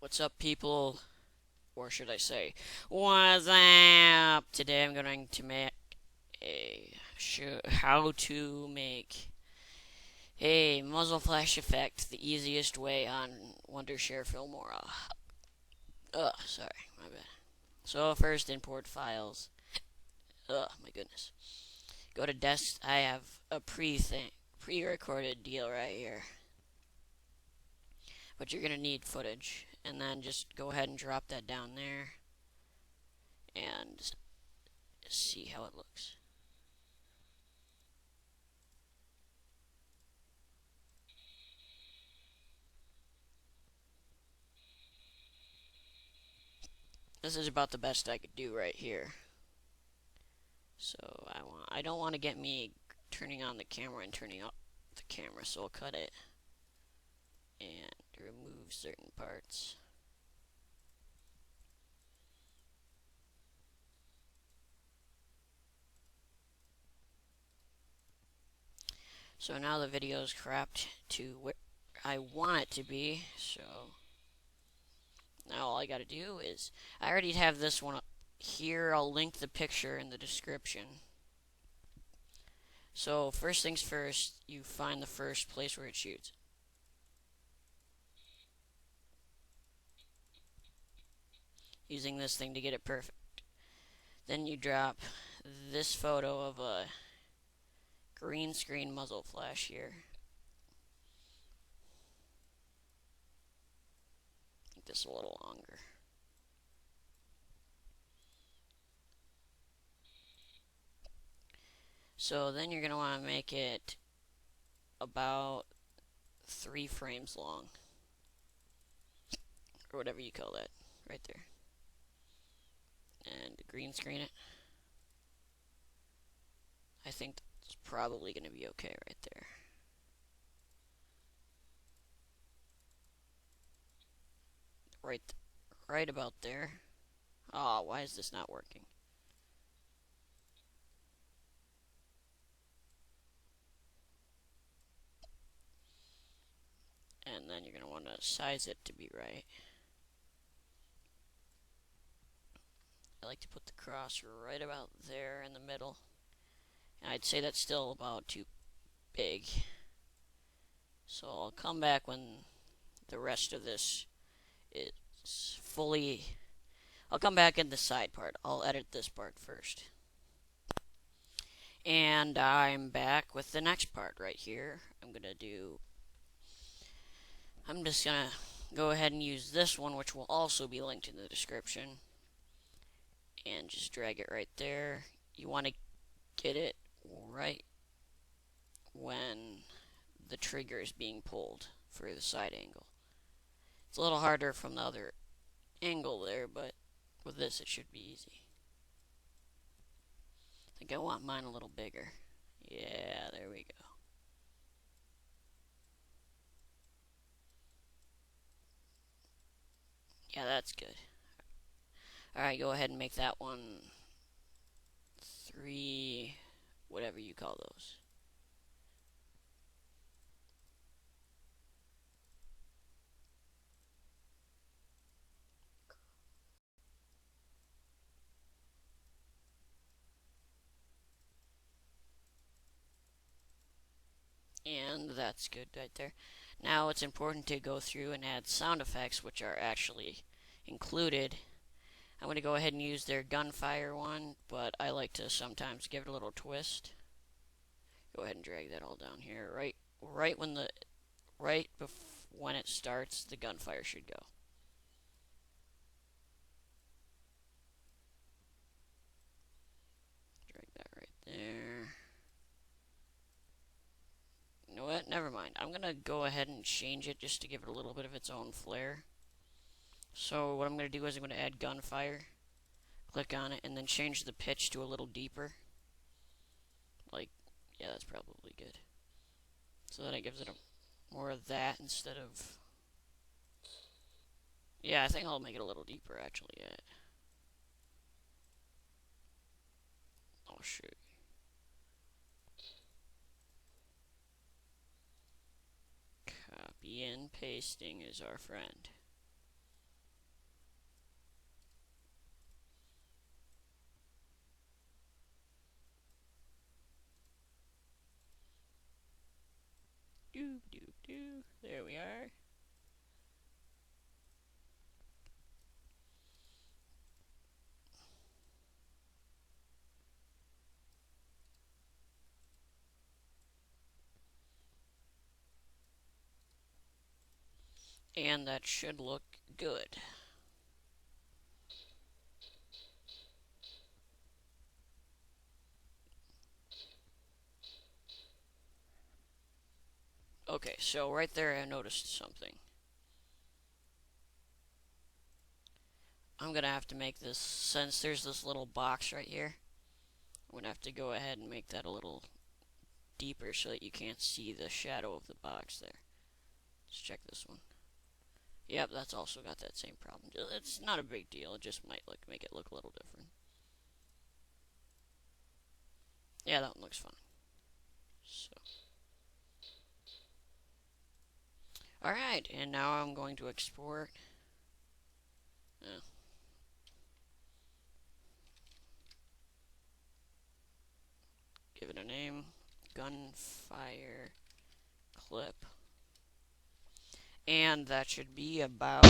What's up, people? Or should I say, what's up? Today I'm going to make how to make a muzzle flash effect the easiest way on Wondershare Filmora. Sorry, my bad. So first, import files. My goodness. Go to desk. I have a pre-recorded deal right here, but you're gonna need footage, and then just go ahead and drop that down there, and see how it looks. This is about the best I could do right here. So I don't want to get me turning on the camera and turning off the camera, so I'll cut it and remove certain parts. So now the video is cropped to where I want it to be. So now all I gotta do is, I already have this one up here. I'll link the picture in the description. So first things first, you find the first place where it shoots. Using this thing to get it perfect. Then you drop this photo of a green screen muzzle flash here. Make this a little longer. So then you're going to want to make it about 3 frames long, or whatever you call that, right there. And green screen it. I think that's probably going to be okay right there. Right about there. Oh, why is this not working? And then you're going to want to size it to be right. I like to put the cross right about there in the middle. And I'd say that's still about too big. So I'll come back when the rest of this is fully... I'll come back in the side part. I'll edit this part first. And I'm back with the next part right here. I'm just gonna go ahead and use this one, which will also be linked in the description. And just drag it right there. You want to get it right when the trigger is being pulled for the side angle. It's a little harder from the other angle there, but with this it should be easy. I think I want mine a little bigger. Yeah, there we go. Yeah, that's good. Alright, go ahead and make that one 3, whatever you call those. And that's good right there. Now it's important to go through and add sound effects, which are actually included. I'm going to go ahead and use their gunfire one, but I like to sometimes give it a little twist. Go ahead and drag that all down here. Right when it starts, the gunfire should go. Drag that right there. You know what? Never mind. I'm going to go ahead and change it just to give it a little bit of its own flair. So what I'm going to do is I'm going to add gunfire. Click on it and then change the pitch to a little deeper. Yeah, that's probably good. So that it gives it more of that instead of... Yeah, I think I'll make it a little deeper actually. Yeah. I'll show you. Copy and pasting is our friend. And that should look good. Okay, so right there I noticed something. I'm gonna have to make this, since there's this little box right here, I'm gonna have to go ahead and make that a little deeper so that you can't see the shadow of the box there. Let's check this one. Yep, that's also got that same problem. It's not a big deal, it just might make it look a little different. Yeah, that one looks fine. So, alright, and now I'm going to export. Uh, Give it a name. Gunfire clip. And that should be about